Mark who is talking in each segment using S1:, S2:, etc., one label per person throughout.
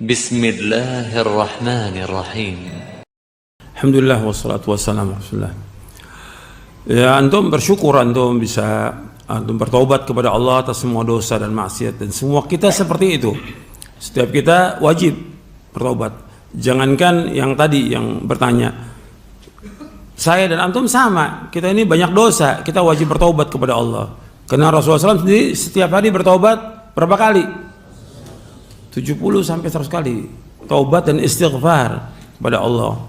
S1: Bismillahirrahmanirrahim.
S2: Alhamdulillah wassalatu wassalamu Rasulullah. Ya, antum bersyukur antum bisa antum bertaubat kepada Allah atas semua dosa dan maksiat, dan semua kita seperti itu. Setiap kita wajib bertaubat. Jangankan yang tadi yang bertanya, saya dan antum sama, kita ini banyak dosa, kita wajib bertaubat kepada Allah. Karena Rasulullah SAW sendiri setiap hari bertaubat berapa kali? 70 sampai 100 kali taubat dan istighfar kepada Allah.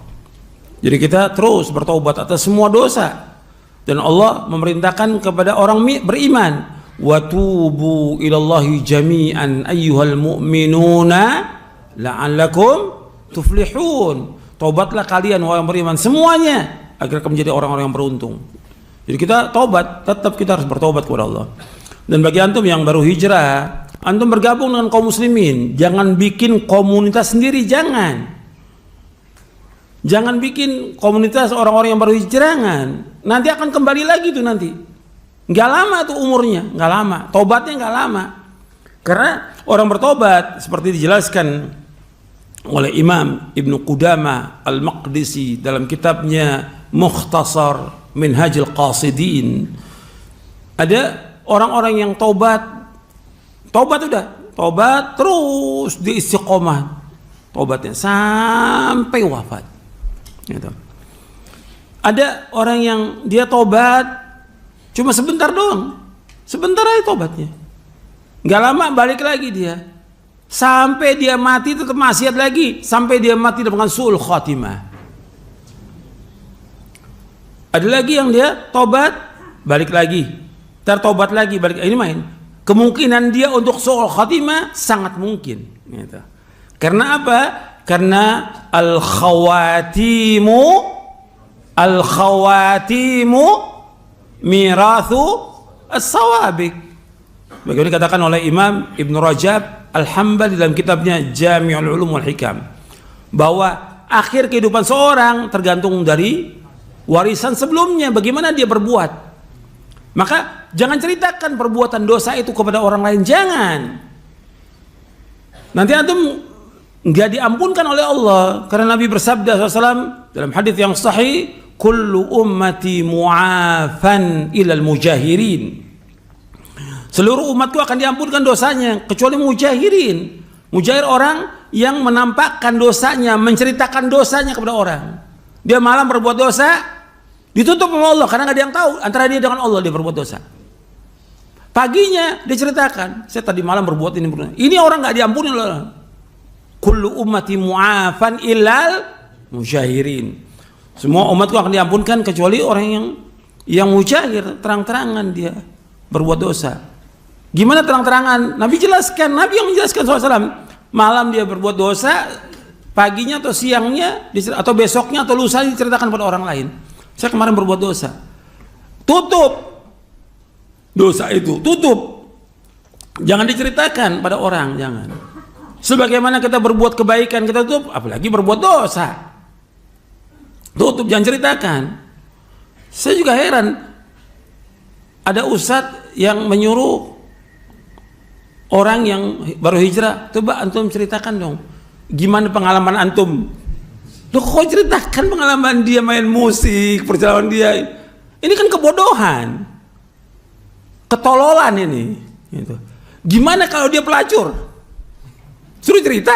S2: Jadi kita terus bertaubat atas semua dosa, dan Allah memerintahkan kepada orang beriman, wa tubu ilallahi jami'an ayyuhal mu'minuna la'allakum tuflihun. Taubatlah kalian wahai yang beriman semuanya agar kamu menjadi orang-orang yang beruntung. Jadi kita taubat, tetap kita harus bertaubat kepada Allah. Dan bagi antum yang baru hijrah, antum bergabung dengan kaum muslimin, jangan bikin komunitas sendiri, jangan bikin komunitas orang-orang yang baru hijrah, nanti akan kembali lagi tuh, nanti nggak lama tuh umurnya, nggak lama, tobatnya nggak lama. Karena orang bertobat seperti dijelaskan oleh Imam Ibnu Qudamah Al-Maqdisi dalam kitabnya Mukhtasar Minhajul Qasidin, ada orang-orang yang tobat terus di istiqomah tobatnya sampai wafat gitu. Ada orang yang dia tobat cuma sebentar doang, sebentar aja tobatnya, nggak lama balik lagi dia, sampai dia mati tetap maksiat lagi, sampai dia mati dengan su'ul khatimah. Ada lagi yang dia tobat balik lagi, tertobat lagi balik, ini main. Kemungkinan dia untuk su'ul khatimah sangat mungkin gitu. Karena apa? Karena al-khawatimu mirathu as-sawabiq. Bagaimana dikatakan oleh Imam Ibn Rajab Al-Hambali dalam kitabnya Jami'ul Ulum wal Hikam, bahwa akhir kehidupan seorang tergantung dari warisan sebelumnya, bagaimana dia berbuat. Maka jangan ceritakan perbuatan dosa itu kepada orang lain, jangan. Nanti antum nggak diampunkan oleh Allah, karena Nabi bersabda SAW dalam hadis yang sahih, kullu ummati mu'afan ilal mujahirin. Seluruh umatku akan diampunkan dosanya kecuali mujahirin. Mujahir orang yang menampakkan dosanya, menceritakan dosanya kepada orang. Dia malam berbuat dosa, ditutup sama Allah karena nggak ada yang tahu antara dia dengan Allah dia berbuat dosa. Paginya dia ceritakan, saya tadi malam berbuat ini. Ini orang nggak diampuni oleh Allah. Kullu ummati mu'afan illal mujahirin. Semua umatku akan diampunkan kecuali orang yang mujahir, terang-terangan dia berbuat dosa. Gimana terang-terangan? Nabi jelaskan, Nabi yang menjelaskan SAW. Malam dia berbuat dosa, paginya atau siangnya atau besoknya atau lusa diceritakan pada orang lain. Saya kemarin berbuat dosa. Tutup dosa itu, tutup. Jangan diceritakan pada orang, jangan. Sebagaimana kita berbuat kebaikan kita tutup, apalagi berbuat dosa. Tutup, jangan ceritakan. Saya juga heran, ada ustadz yang menyuruh orang yang baru hijrah, coba antum ceritakan dong, gimana pengalaman antum. Loh, kok ceritakan pengalaman dia main musik, perjalanan dia? Ini kan kebodohan, ketololan ini gitu. Gimana kalau dia pelacur? Suruh cerita.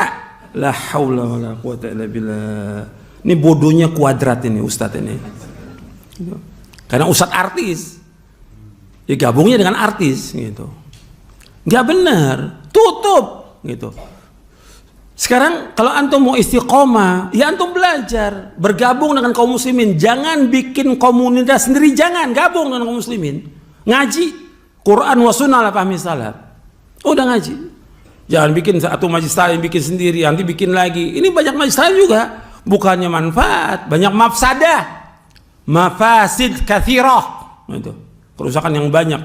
S2: La haula wala quwata illa billah. Ini bodohnya kuadrat ini ustadz ini. Karena ustadz artis, ya gabungnya dengan artis gitu. Nggak benar, tutup gitu. Sekarang kalau antum mau istiqomah, ya antum belajar, bergabung dengan kaum muslimin. Jangan bikin komunitas sendiri, jangan gabung dengan kaum muslimin. Ngaji Quran wa sunnah lah pahami salaf. Udah ngaji. Jangan bikin satu majlis taklim bikin sendiri, nanti bikin lagi. Ini banyak majlis taklim juga, bukannya manfaat, banyak mafsadah, mafasid kathirah, itu kerusakan yang banyak.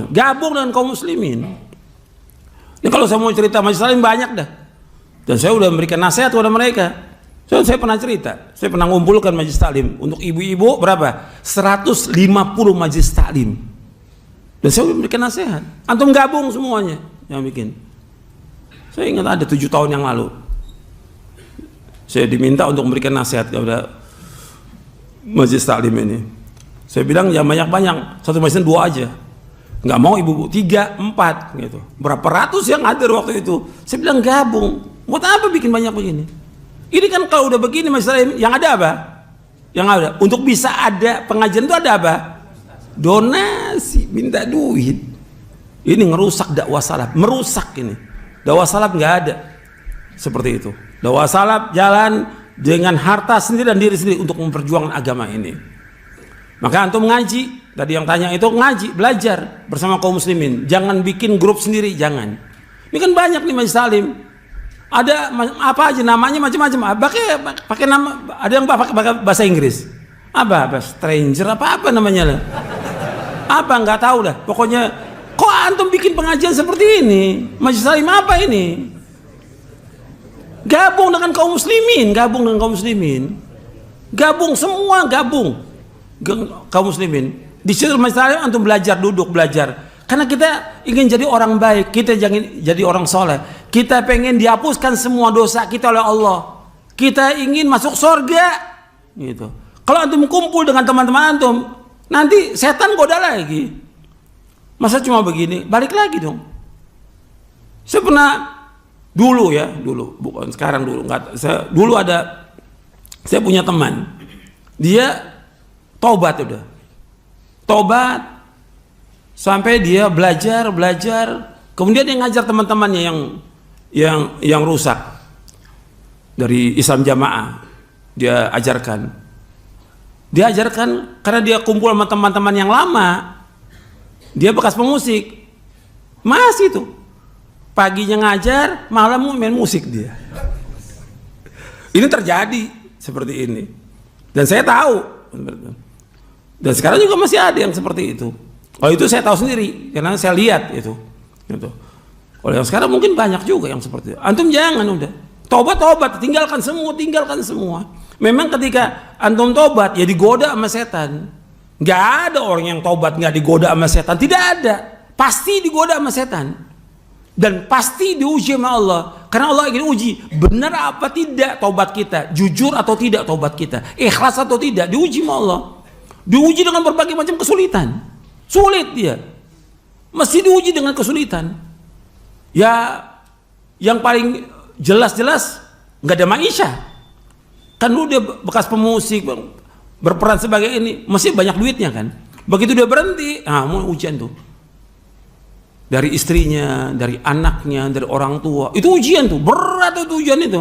S2: Gabung dengan kaum muslimin. Ini kalau saya mau cerita majlis taklim banyak dah, dan saya udah memberikan nasihat kepada mereka. Saya pernah cerita, saya pernah ngumpulkan majlis taklim untuk ibu-ibu berapa? 150 majlis taklim, dan saya udah memberikan nasihat. Antum gabung semuanya yang bikin. Saya ingat ada 7 tahun yang lalu saya diminta untuk memberikan nasihat kepada Majelis Taklim ini. Saya bilang jangan banyak-banyak, satu majelis 2 aja. Nggak mau ibu-ibu 3, 4 gitu. Berapa ratus yang hadir waktu itu. Saya bilang gabung. Buat apa bikin banyak begini? Ini kan kalau udah begini Majelis Taklim, yang ada apa? Yang ada untuk bisa ada pengajian itu ada apa? Donasi, minta duit. Ini ngerusak dakwah salaf, merusak ini. Dakwah salaf nggak ada seperti itu. Dakwah salaf jalan dengan harta sendiri dan diri sendiri untuk memperjuangkan agama ini. Maka antum ngaji, tadi yang tanya itu ngaji, belajar bersama kaum muslimin. Jangan bikin grup sendiri, jangan. Ini kan banyak nih Majelis Taklim. Ada apa aja namanya macam-macam. Pakai nama, ada yang pakai bahasa Inggris. Apa stranger apa namanya lah. Apa nggak tahu lah. Pokoknya kok antum bikin pengajian seperti ini? Majelis Taklim apa ini? Gabung dengan kaum muslimin, gabung semua, kaum muslimin. Di situ Majelis Taklim antum belajar, duduk belajar. Karena kita ingin jadi orang baik, kita jangan jadi orang soleh. Kita pengen dihapuskan semua dosa kita oleh Allah. Kita ingin masuk surga, gitu. Kalau antum kumpul dengan teman-teman antum, nanti setan goda lagi. Masa cuma begini, balik lagi dong. Saya pernah dulu, bukan sekarang dulu, saya punya teman, dia tobat sampai dia belajar, kemudian dia ngajar teman-temannya yang rusak dari Islam Jamaah, dia ajarkan karena dia kumpul sama teman-teman yang lama, dia bekas pemusik, masih tuh paginya ngajar, malam main musik dia. Ini terjadi seperti ini, dan saya tahu, dan sekarang juga masih ada yang seperti itu. Kalau itu saya tahu sendiri, karena saya lihat itu. Kalau yang sekarang mungkin banyak juga yang seperti itu. Antum jangan udah tobat, tinggalkan semua. Memang ketika antum tobat ya digoda sama setan. Nggak ada orang yang tobat nggak digoda sama setan, tidak ada. Pasti digoda sama setan. Dan pasti diuji sama Allah, karena Allah ingin uji benar apa tidak tobat kita, jujur atau tidak tobat kita, ikhlas atau tidak, diuji sama Allah. Diuji dengan berbagai macam kesulitan. Sulit dia, mesti diuji dengan kesulitan. Ya, yang paling jelas nggak ada maisha. Kan lu dia bekas pemusik, berperan sebagai ini, mesti banyak duitnya kan. Begitu dia berhenti, mau ujian tuh. Dari istrinya, dari anaknya, dari orang tua, itu ujian tuh, berat itu ujian itu.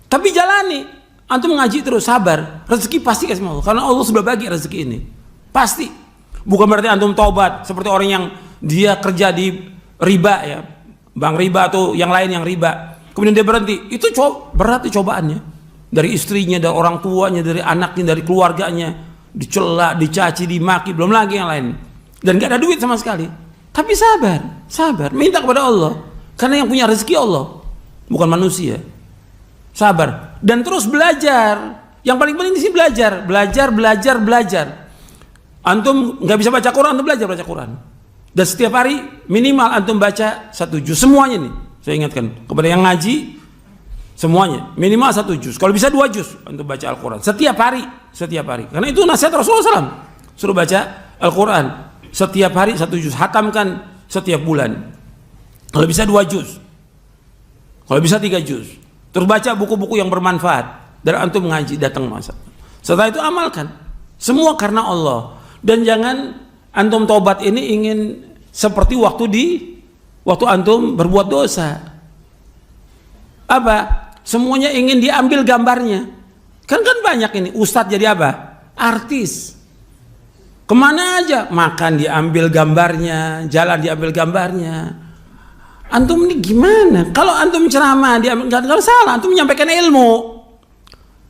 S2: Tapi jalani, antum ngaji terus, sabar, rezeki pasti kasih Allah, karena Allah sudah bagi rezeki ini, pasti. Bukan berarti antum taubat seperti orang yang dia kerja di riba ya, bank riba atau yang lain yang riba, kemudian dia berhenti. Itu berat cobaannya, dari istrinya, dari orang tuanya, dari anaknya, dari keluarganya, dicela, dicaci, dimaki, belum lagi yang lain, dan gak ada duit sama sekali. Tapi sabar, minta kepada Allah, karena yang punya rezeki Allah, bukan manusia. Sabar dan terus belajar. Yang paling penting di sini belajar. Antum nggak bisa baca Quran, antum belajar baca Quran. Dan setiap hari minimal antum baca 1 juz semuanya nih. Saya ingatkan kepada yang ngaji semuanya minimal 1 juz. Kalau bisa 2 juz antum baca Al-Quran setiap hari. Karena itu nasihat Rasulullah SAW. Suruh baca Al-Quran setiap hari 1 juz. Hatamkan setiap bulan. Kalau bisa 2 juz. Kalau bisa 3 juz. Terus baca buku-buku yang bermanfaat. Dan antum ngaji datang masa. Setelah itu amalkan. Semua karena Allah. Dan jangan antum tobat ini ingin seperti waktu antum berbuat dosa. Apa? Semuanya ingin diambil gambarnya. Kan banyak ini ustadz jadi apa? Artis. Kemana aja makan diambil gambarnya, jalan diambil gambarnya. Antum ini gimana? Kalau antum ceramah diambil, kalau salah antum menyampaikan ilmu.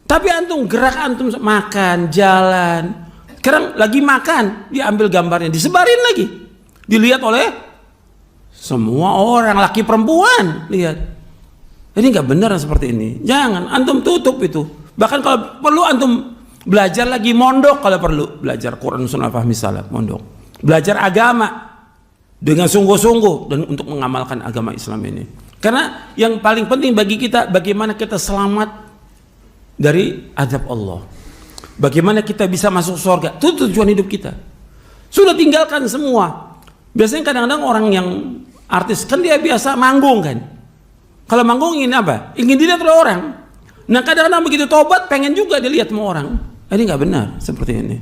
S2: Tapi antum gerak, antum makan, jalan. Sekarang lagi makan, diambil gambarnya, disebarin lagi. Dilihat oleh semua orang, laki perempuan, lihat. Ini nggak benar seperti ini. Jangan, antum tutup itu. Bahkan kalau perlu antum belajar lagi, mondok kalau perlu. Belajar Quran Sunnah Fahmi Salaf, mondok. Belajar agama dengan sungguh-sungguh dan untuk mengamalkan agama Islam ini. Karena yang paling penting bagi kita, bagaimana kita selamat dari azab Allah. Bagaimana kita bisa masuk surga? Itu tujuan hidup kita. Sudah tinggalkan semua. Biasanya kadang-kadang orang yang artis kan dia biasa manggung kan. Kalau manggung ingin apa? Ingin dilihat oleh orang. Nah kadang-kadang begitu tobat pengen juga dilihat sama orang. Ini nggak benar seperti ini.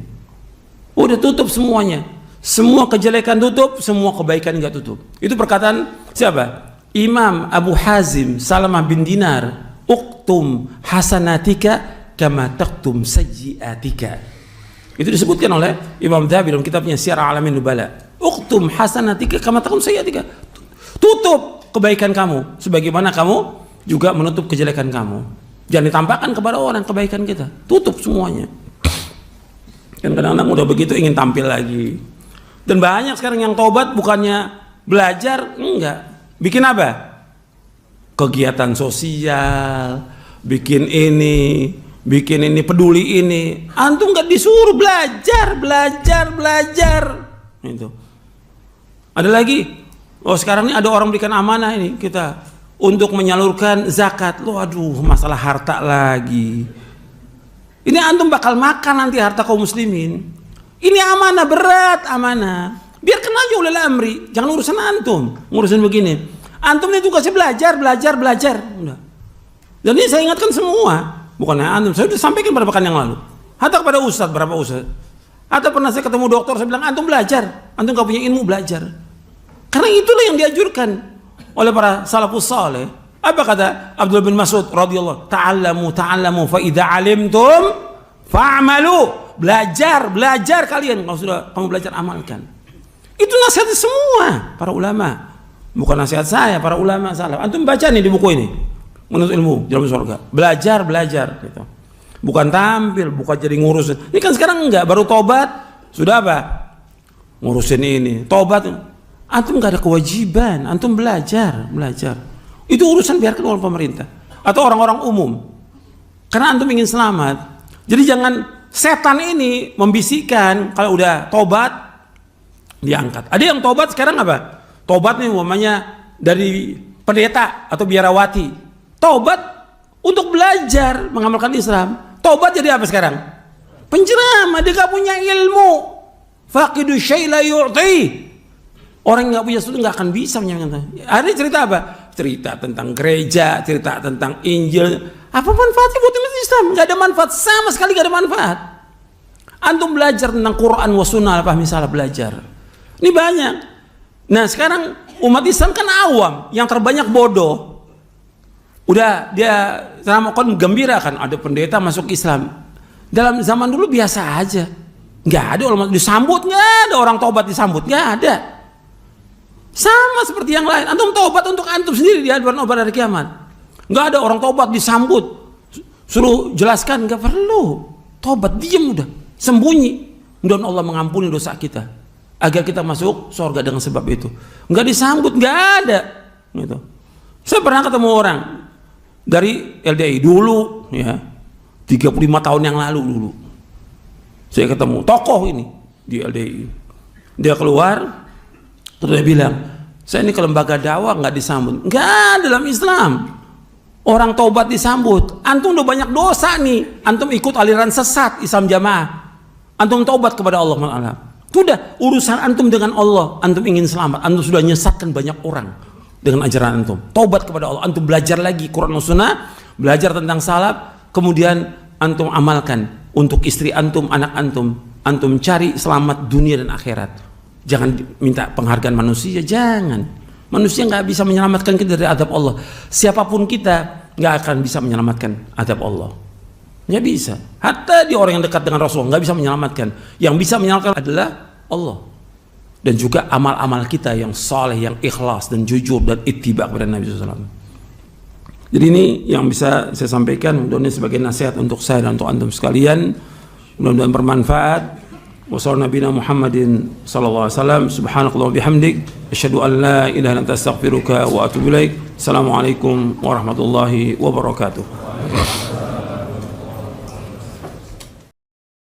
S2: Udah tutup semuanya. Semua kejelekan tutup, semua kebaikan nggak tutup. Itu perkataan siapa? Imam Abu Hazim Salamah bin Dinar. Uktum hasanatika kama taktum sayyiatika. Itu disebutkan oleh Imam Dhahabi dalam kitabnya Syiar A'lamin Nubala. Uktum hasanatika kama taktum sayyiatika. Tutup kebaikan kamu sebagaimana kamu juga menutup kejelekan kamu. Jangan ditampakkan kepada orang kebaikan kita. Tutup semuanya. Dan kadang-kadang udah begitu ingin tampil lagi. Dan banyak sekarang yang tobat bukannya belajar, enggak. Bikin apa? Kegiatan sosial, bikin ini, peduli ini. Antum nggak disuruh belajar. Itu. Ada lagi. Oh sekarang ini ada orang berikan amanah ini kita untuk menyalurkan zakat. Loh aduh masalah harta lagi. Ini antum bakal makan nanti harta kaum muslimin. Ini amanah berat amanah. Biarkan aja oleh amri. Jangan urusan antum. Ngurusin begini. Antum ini tugasnya belajar. Udah. Dan ini saya ingatkan semua. Bukan hanya antum. Saya sudah sampaikan pada pekan yang lalu. Hatta kepada ustadz, berapa ustadz. Hatta pernah saya ketemu dokter, saya bilang antum belajar. Antum gak punya ilmu belajar. Karena itulah yang dianjurkan oleh para salafus saleh. Apa kata Abdullah bin Mas'ud radhiyallahu, ta'allamu fa idza 'alimtum fa'malu. Belajar kalian. Kalau sudah kamu belajar amalkan. Itu nasihat semua para ulama. Bukan nasihat saya, para ulama salaf. Antum baca nih di buku ini. Menuntut ilmu dalam surga. Belajar gitu. Bukan tampil, bukan jadi ngurus. Ini kan sekarang enggak, baru tobat sudah apa? Ngurusin ini. Tobat. Antum enggak ada kewajiban, antum belajar. Itu urusan biarkan oleh pemerintah atau orang-orang umum. Karena antum ingin selamat. Jadi jangan setan ini membisikkan kalau udah tobat diangkat. Ada yang tobat sekarang apa? Tobat nih umpamanya dari pendeta atau biarawati. Tobat untuk belajar mengamalkan Islam. Tobat jadi apa sekarang? Penceramah, dia gak punya ilmu. Faqidu syai' la yu'ti. Orang yang gak punya sesuatu gak akan bisa menyampaikan. Hari cerita apa? Cerita tentang gereja, cerita tentang Injil. Apa manfaatnya buat umat Islam? Gak ada manfaat, sama sekali gak ada manfaat. Antum belajar tentang Quran wa sunnah, apa misalnya belajar. Ini banyak. Nah sekarang umat Islam kan awam, yang terbanyak bodoh. Udah dia kan gembira kan ada pendeta masuk Islam. Dalam zaman dulu biasa aja. Nggak ada orang disambut, nggak ada orang tobat disambut, nggak ada. Sama seperti yang lain. Antum tobat untuk antum sendiri di hadapan obat dari kiamat. Nggak ada orang tobat disambut. Suruh jelaskan, nggak perlu. Tobat diam udah, sembunyi. Mudah-mudahan Allah mengampuni dosa kita agar kita masuk surga dengan sebab itu. Nggak disambut, nggak ada. Gitu. Saya pernah ketemu orang dari LDI dulu, ya 35 tahun yang lalu dulu. Saya ketemu tokoh ini di LDI. Dia keluar, terus dia bilang, saya ini ke lembaga dakwah nggak disambut. Nggak, dalam Islam orang tobat disambut. Antum udah banyak dosa nih. Antum ikut aliran sesat Islam Jamaah. Antum tobat kepada Allah Ta'ala. Sudah urusan antum dengan Allah. Antum ingin selamat. Antum sudah nyesatkan banyak orang dengan ajaran antum. Tobat kepada Allah. Antum belajar lagi Quran dan Sunnah, belajar tentang salaf, kemudian antum amalkan untuk istri antum, anak antum. Antum cari selamat dunia dan akhirat. Jangan minta penghargaan manusia, jangan. Manusia nggak bisa menyelamatkan kita dari azab Allah. Siapapun kita nggak akan bisa menyelamatkan azab Allah. Nggak bisa. Hatta di orang yang dekat dengan Rasul nggak bisa menyelamatkan. Yang bisa menyelamatkan adalah Allah. Dan juga amal-amal kita yang saleh, yang ikhlas dan jujur dan ittiba kepada Nabi SAW. Jadi ini yang bisa saya sampaikan. Mudah-mudahan sebagai nasihat untuk saya dan untuk antum sekalian. Mudah-mudahan bermanfaat. Wassalamualaikum Muhammadin sallallahu alaihi wasallam. Subhanakallah bihamdik. Asyhadu an la ilaha illa anta astaghfiruka wa atubu ilaik. Assalamualaikum warahmatullahi wabarakatuh.